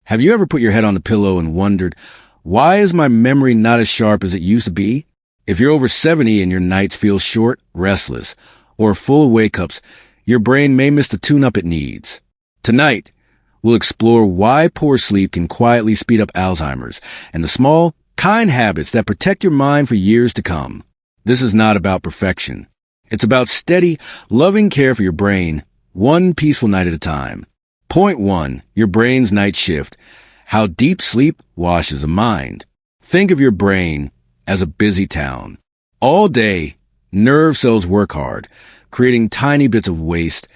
Have you ever put your head on the pillow and wondered, why is my memory not as sharp as it used to be? If you're over 70 and your nights feel short, restless, or full of wake-ups, your brain may miss the tune-up it needs. Tonight, we'll explore why poor sleep can quietly speed up Alzheimer's and the small, kind habits that protect your mind for years to come. This is not about perfection. It's about steady, loving care for your brain, one peaceful night at a time. Point 1. Your brain's night shift. How deep sleep washes a mind. Think of your brain as a busy town. All day, nerve cells work hard, creating tiny bits of waste,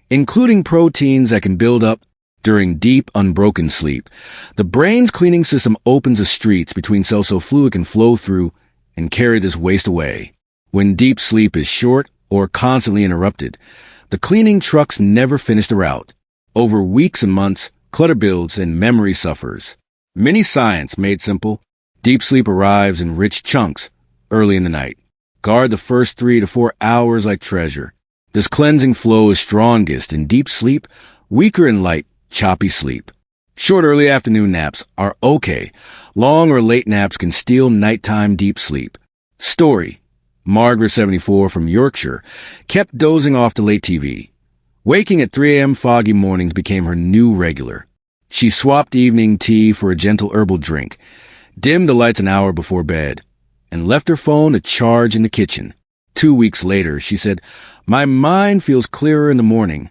including proteins that can build up during deep, unbroken sleep. The brain's cleaning system opens the streets between cells so fluid can flow through and carry this waste away. When deep sleep is short or constantly interrupted, the cleaning trucks never finish the route. Over weeks and months, clutter builds and memory suffers. Mini science made simple. Deep sleep arrives in rich chunks early in the night. Guard the first 3 to 4 hours like treasure. This cleansing flow is strongest in deep sleep, weaker in light, choppy sleep. Short early afternoon naps are okay. Long or late naps can steal nighttime deep sleep. Story. Margaret, 74, from Yorkshire, kept dozing off to late TV. Waking at 3 a.m. foggy mornings became her new regular. She swapped evening tea for a gentle herbal drink, dimmed the lights an hour before bed, and left her phone to charge in the kitchen. 2 weeks later, she said, "My mind feels clearer in the morning."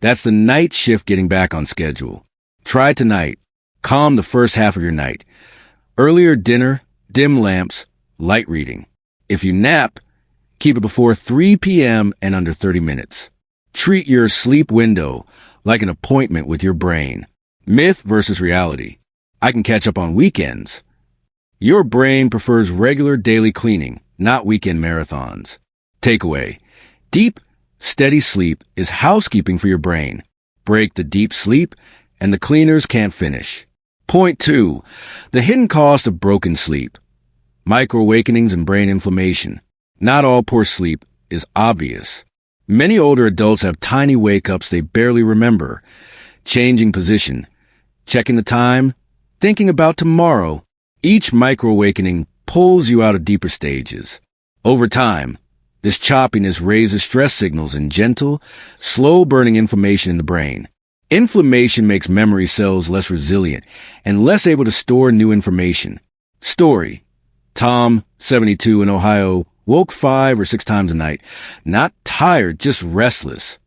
That's the night shift getting back on schedule. Try tonight. Calm the first half of your night. Earlier dinner, dim lamps, light reading. If you nap, keep it before 3 p.m. and under 30 minutes. Treat your sleep window like an appointment with your brain. Myth versus reality. I can catch up on weekends. Your brain prefers regular daily cleaning, not weekend marathons. Takeaway. Deep, steady sleep is housekeeping for your brain. Break the deep sleep, and the cleaners can't finish. Point 2. The hidden cost of broken sleep. Micro-awakenings and brain inflammation. Not all poor sleep is obvious. Many older adults have tiny wake-ups they barely remember. Changing position, checking the time, thinking about tomorrow. Each micro-awakening pulls you out of deeper stages. Over time, this choppiness raises stress signals and gentle, slow-burning inflammation in the brain. Inflammation makes memory cells less resilient and less able to store new information. Story. Tom, 72, in Ohio, woke 5 or 6 times a night. Not tired, just restless.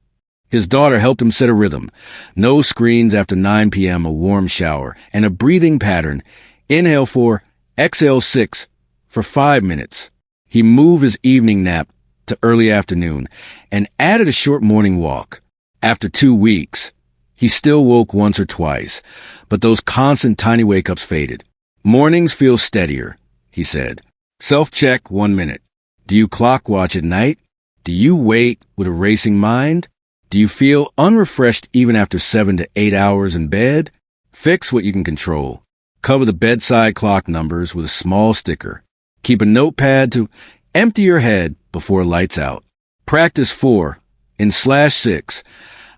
His daughter helped him set a rhythm. No screens after 9 p.m., a warm shower, and a breathing pattern. Inhale 4, exhale 6 for 5 minutes. He moved his evening nap to early afternoon and added a short morning walk. After 2 weeks, he still woke once or twice, but those constant tiny wake-ups faded. Mornings feel steadier, he said. Self-check 1 minute. Do you clock watch at night? Do you wait with a racing mind? Do you feel unrefreshed even after 7 to 8 hours in bed? Fix what you can control. Cover the bedside clock numbers with a small sticker. Keep a notepad to empty your head before lights out. Practice 4 in /6.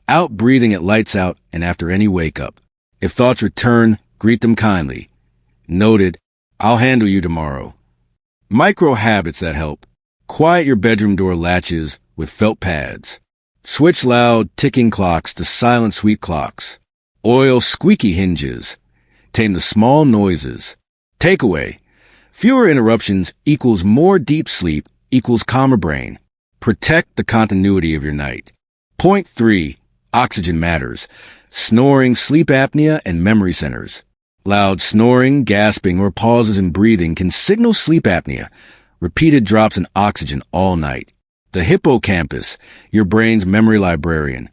Out breathing at lights out and after any wake up. If thoughts return, greet them kindly. Noted, I'll handle you tomorrow. Micro habits that help. Quiet your bedroom door latches with felt pads. Switch loud, ticking clocks to silent, sweet clocks. Oil squeaky hinges. Tame the small noises. Takeaway. Fewer interruptions equals more deep sleep equals calmer brain. Protect the continuity of your night. Point 3. Oxygen matters. Snoring, sleep apnea, and memory centers. Loud snoring, gasping, or pauses in breathing can signal sleep apnea. Repeated drops in oxygen all night. The hippocampus, your brain's memory librarian,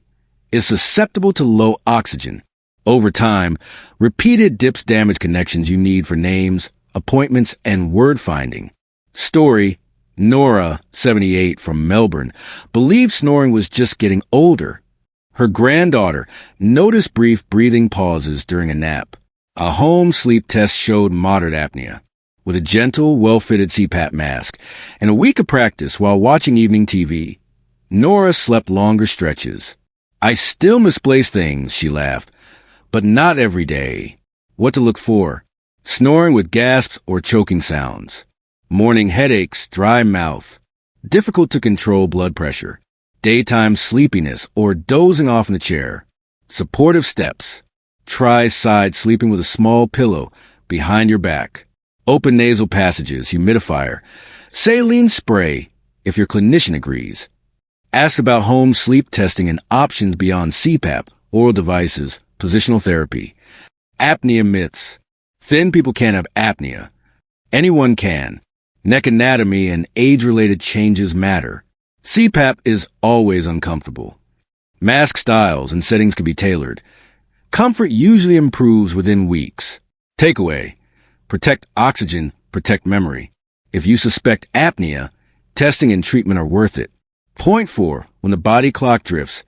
is susceptible to low oxygen. Over time, repeated dips damage connections you need for names, appointments, and word finding. Story. Nora, 78, from Melbourne, believed snoring was just getting older. Her granddaughter noticed brief breathing pauses during a nap. A home sleep test showed moderate apnea. With a gentle, well-fitted CPAP mask and a week of practice while watching evening TV, Nora slept longer stretches. I still misplace things, she laughed, but not every day. What to look for: snoring with gasps or choking sounds, morning headaches, dry mouth, difficult to control blood pressure, daytime sleepiness or dozing off in the chair, supportive steps. Try side sleeping with a small pillow behind your back, open nasal passages, humidifier, saline spray if your clinician agrees. Ask about home sleep testing and options beyond CPAP, oral devices, positional therapy. Apnea myths. Thin people can't have apnea. Anyone can. Neck anatomy and age-related changes matter. CPAP is always uncomfortable. Mask styles and settings can be tailored. Comfort usually improves within weeks. Takeaway: protect oxygen, protect memory. If you suspect apnea, testing and treatment are worth it. Point 4. When the body clock drifts,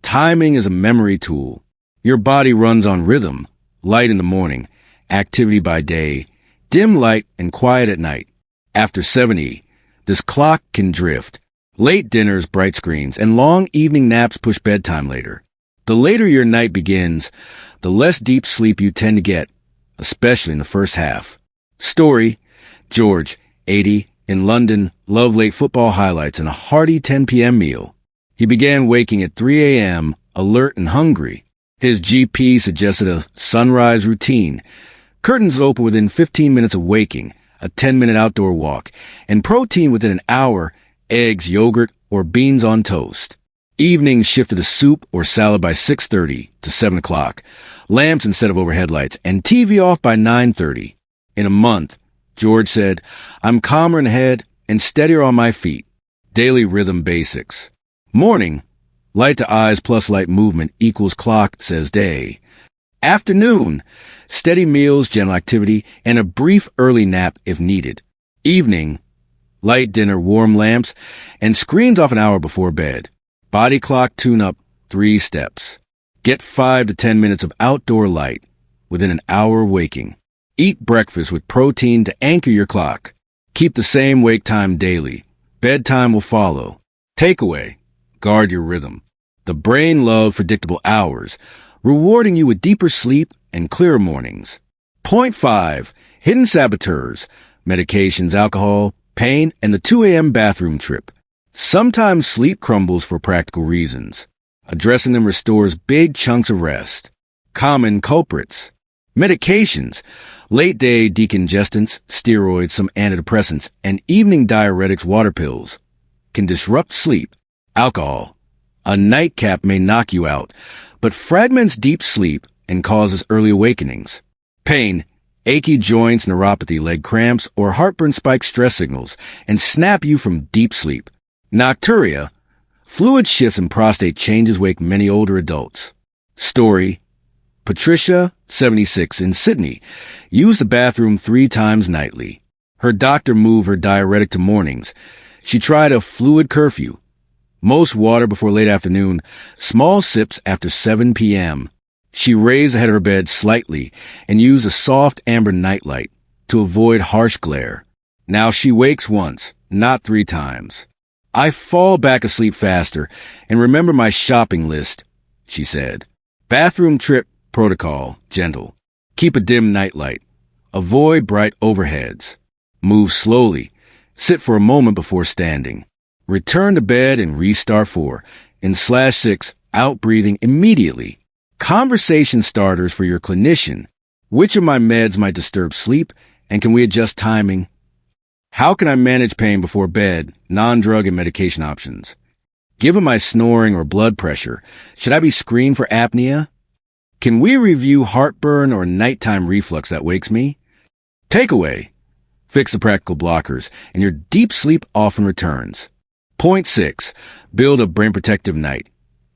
timing is a memory tool. Your body runs on rhythm: light in the morning, activity by day, dim light and quiet at night. After 70, this clock can drift. Late dinners, bright screens, and long evening naps push bedtime later. The later your night begins, the less deep sleep you tend to get, especially in the first half. Story: George, 80, in London, loved late football highlights and a hearty 10 p.m. meal. He began waking at 3 a.m., alert and hungry. His GP suggested a sunrise routine: curtains open within 15 minutes of waking, a 10-minute outdoor walk, and protein within an hour: eggs, yogurt, or beans on toast. Evenings shifted to soup or salad by 6:30 to 7 o'clock, lamps instead of overhead lights, and TV off by 9:30. In a month, George said, "I'm calmer in the head and steadier on my feet." Daily rhythm basics. Morning: light to eyes plus light movement equals clock says day. Afternoon: steady meals, gentle activity, and a brief early nap if needed. Evening: light dinner, warm lamps, and screens off an hour before bed. Body clock tune-up, 3 steps. Get 5 to 10 minutes of outdoor light within an hour of waking. Eat breakfast with protein to anchor your clock. Keep the same wake time daily. Bedtime will follow. Takeaway: guard your rhythm. The brain loves predictable hours, rewarding you with deeper sleep and clearer mornings. Point 5. Hidden saboteurs: medications, alcohol, pain, and the 2 a.m. bathroom trip. Sometimes sleep crumbles for practical reasons. Addressing them restores big chunks of rest. Common culprits: medications, late-day decongestants, steroids, some antidepressants, and evening diuretics, water pills, can disrupt sleep. Alcohol: a nightcap may knock you out, but fragments deep sleep and causes early awakenings. Pain: achy joints, neuropathy, leg cramps, or heartburn spike stress signals and snap you from deep sleep. Nocturia: fluid shifts and prostate changes wake many older adults. Story: Patricia, 76, in Sydney, used the bathroom 3 times nightly. Her doctor moved her diuretic to mornings. She tried a fluid curfew: most water before late afternoon, small sips after 7 p.m. She raised the head of her bed slightly and used a soft amber nightlight to avoid harsh glare. Now she wakes once, not 3 times. "I fall back asleep faster and remember my shopping list," she said. Bathroom trip protocol: gentle. Keep a dim nightlight. Avoid bright overheads. Move slowly. Sit for a moment before standing. Return to bed and restart 4. In /6, out breathing immediately. Conversation starters for your clinician: which of my meds might disturb sleep, and can we adjust timing? How can I manage pain before bed? Non-drug and medication options. Given my snoring or blood pressure, should I be screened for apnea? Can we review heartburn or nighttime reflux that wakes me? Takeaway: fix the practical blockers, and your deep sleep often returns. Point 6. Build a brain protective night.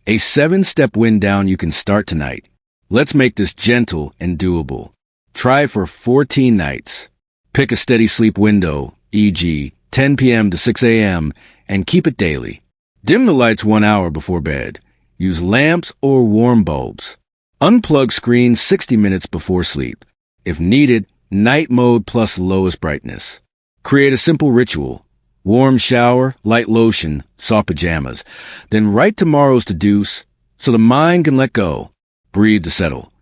A 7-step wind down you can start tonight. Let's make this gentle and doable. Try it for 14 nights. Pick a steady sleep window, e.g., 10 p.m. to 6 a.m., and keep it daily. Dim the lights 1 hour before bed. Use lamps or warm bulbs. Unplug screens 60 minutes before sleep. If needed, night mode plus lowest brightness. Create a simple ritual: warm shower, light lotion, soft pajamas. Then write tomorrow's to-dos so the mind can let go. Breathe to settle.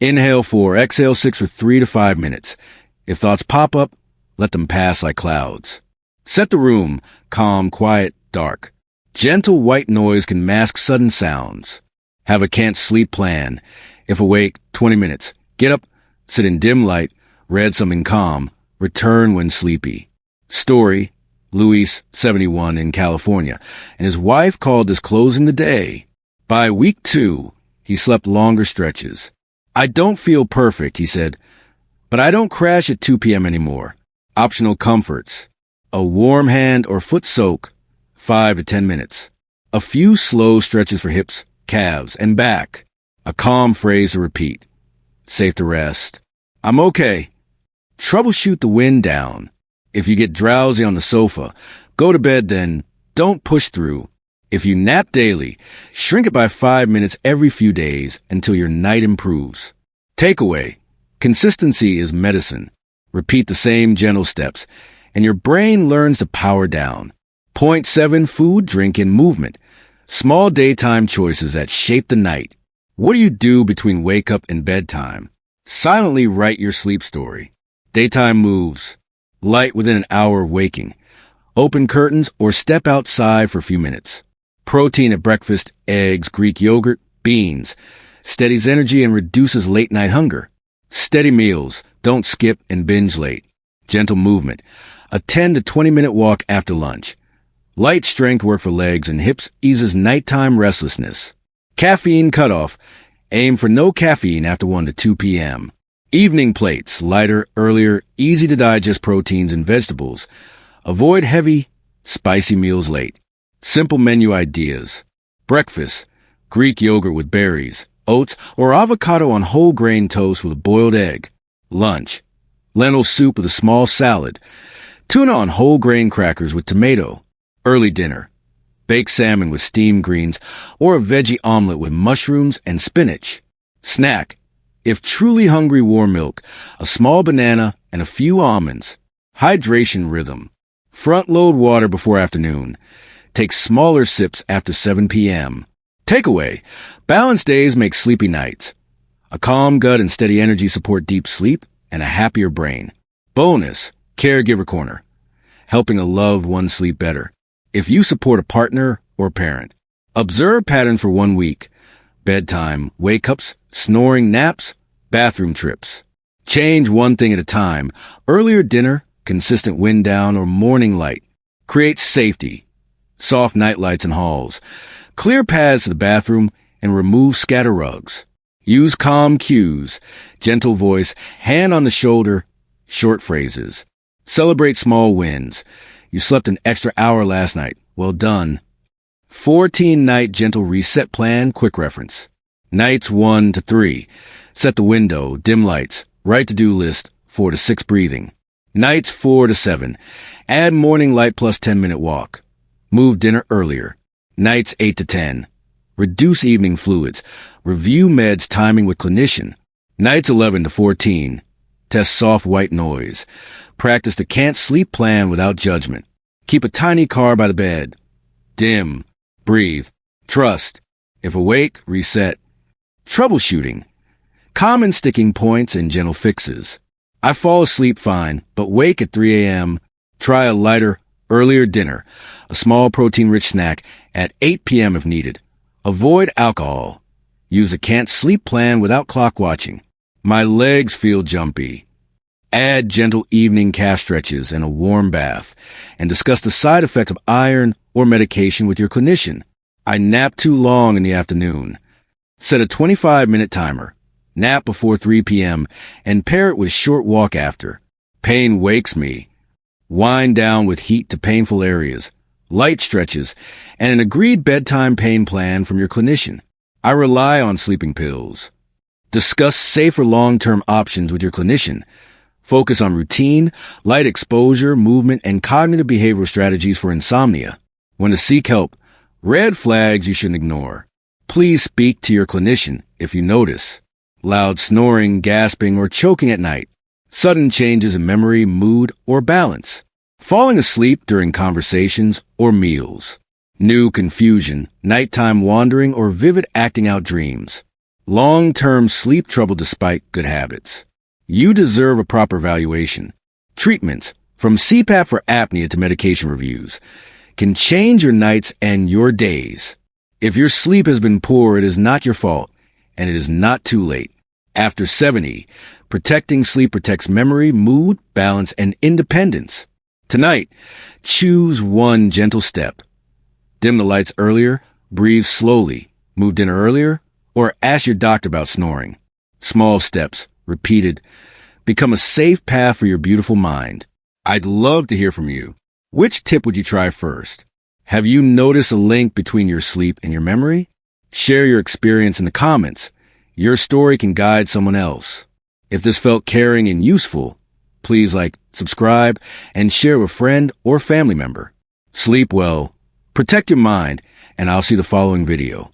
Inhale 4, exhale 6 for 3 to 5 minutes. If thoughts pop up, let them pass like clouds. Set the room, calm, quiet, dark. Gentle white noise can mask sudden sounds. Have a can't sleep plan. If awake, 20 minutes. Get up, sit in dim light, read something calm, return when sleepy. Story, Luis, 71, in California, and his wife called this closing the day. By week 2, he slept longer stretches. I don't feel perfect, he said, but I don't crash at 2 p.m. anymore. Optional comforts. A warm hand or foot soak, 5 to 10 minutes. A few slow stretches for hips, calves, and back. A calm phrase to repeat. Safe to rest. I'm okay. Troubleshoot the wind down. If you get drowsy on the sofa, go to bed then. Don't push through. If you nap daily, shrink it by 5 minutes every few days until your night improves. Takeaway. Consistency is medicine. Repeat the same gentle steps, and your brain learns to power down. Point 7, food, drink, and movement. Small daytime choices that shape the night. What do you do between wake up and bedtime? Silently write your sleep story. Daytime moves. Light within an hour of waking. Open curtains or step outside for a few minutes. Protein at breakfast, eggs, Greek yogurt, beans. Steadies energy and reduces late night hunger. Steady meals. Don't skip and binge late. Gentle movement. A 10 to 20 minute walk after lunch. Light strength work for legs and hips eases nighttime restlessness. Caffeine cutoff. Aim for no caffeine after 1 to 2 p.m. Evening plates. Lighter, earlier, easy to digest proteins and vegetables. Avoid heavy, spicy meals late. Simple menu ideas. Breakfast. Greek yogurt with berries, oats, or avocado on whole grain toast with a boiled egg. Lunch. Lentil soup with a small salad. Tuna on whole grain crackers with tomato. Early dinner. Baked salmon with steamed greens or a veggie omelet with mushrooms and spinach. Snack. If truly hungry, warm milk, a small banana, and a few almonds. Hydration rhythm. Front load water before afternoon. Take smaller sips after 7 p.m. Takeaway. Balanced days make sleepy nights. A calm gut and steady energy support deep sleep and a happier brain. Bonus. Caregiver Corner. Helping a loved one sleep better. If you support a partner or parent, observe patterns for 1 week. Bedtime, wake-ups, snoring, naps, bathroom trips. Change one thing at a time. Earlier dinner, consistent wind down, or morning light. Create safety. Soft night lights in halls. Clear paths to the bathroom and remove scatter rugs. Use calm cues. Gentle voice, hand on the shoulder, short phrases. Celebrate small wins. You slept an extra hour last night. Well done. 14-night gentle reset plan, quick reference. Nights 1 to 3. Set the window, dim lights, write to-do list, 4 to 6 breathing. Nights 4 to 7. Add morning light plus 10-minute walk. Move dinner earlier. Nights 8 to 10. Reduce evening fluids. Review meds timing with clinician. Nights 11 to 14. Test soft white noise. Practice the can't sleep plan without judgment. Keep a tiny car by the bed. Dim. Breathe. Trust. If awake, reset. Troubleshooting. Common sticking points and gentle fixes. I fall asleep fine, but wake at 3 a.m. Try a lighter, earlier dinner. A small protein-rich snack at 8 p.m. if needed. Avoid alcohol. Use a can't sleep plan without clock watching. My legs feel jumpy. Add gentle evening calf stretches and a warm bath, and discuss the side effects of iron or medication with your clinician. I nap too long in the afternoon. Set a 25-minute timer. Nap before 3 p.m. and pair it with short walk after. Pain wakes me. Wind down with heat to painful areas, light stretches, and an agreed bedtime pain plan from your clinician. I rely on sleeping pills. Discuss safer long-term options with your clinician. Focus on routine, light exposure, movement, and cognitive behavioral strategies for insomnia. When to seek help, red flags you shouldn't ignore. Please speak to your clinician if you notice loud snoring, gasping, or choking at night, sudden changes in memory, mood, or balance, falling asleep during conversations or meals, new confusion, nighttime wandering, or vivid acting out dreams, long-term sleep trouble despite good habits. You deserve a proper evaluation. Treatments, from CPAP for apnea to medication reviews, can change your nights and your days. If your sleep has been poor, it is not your fault, and it is not too late. After 70, protecting sleep protects memory, mood, balance, and independence. Tonight, choose one gentle step. Dim the lights earlier, breathe slowly, move dinner earlier, or ask your doctor about snoring. Small steps, repeated, become a safe path for your beautiful mind. I'd love to hear from you. Which tip would you try first? Have you noticed a link between your sleep and your memory? Share your experience in the comments. Your story can guide someone else. If this felt caring and useful, please like, subscribe, and share with a friend or family member. Sleep well, protect your mind, and I'll see the following video.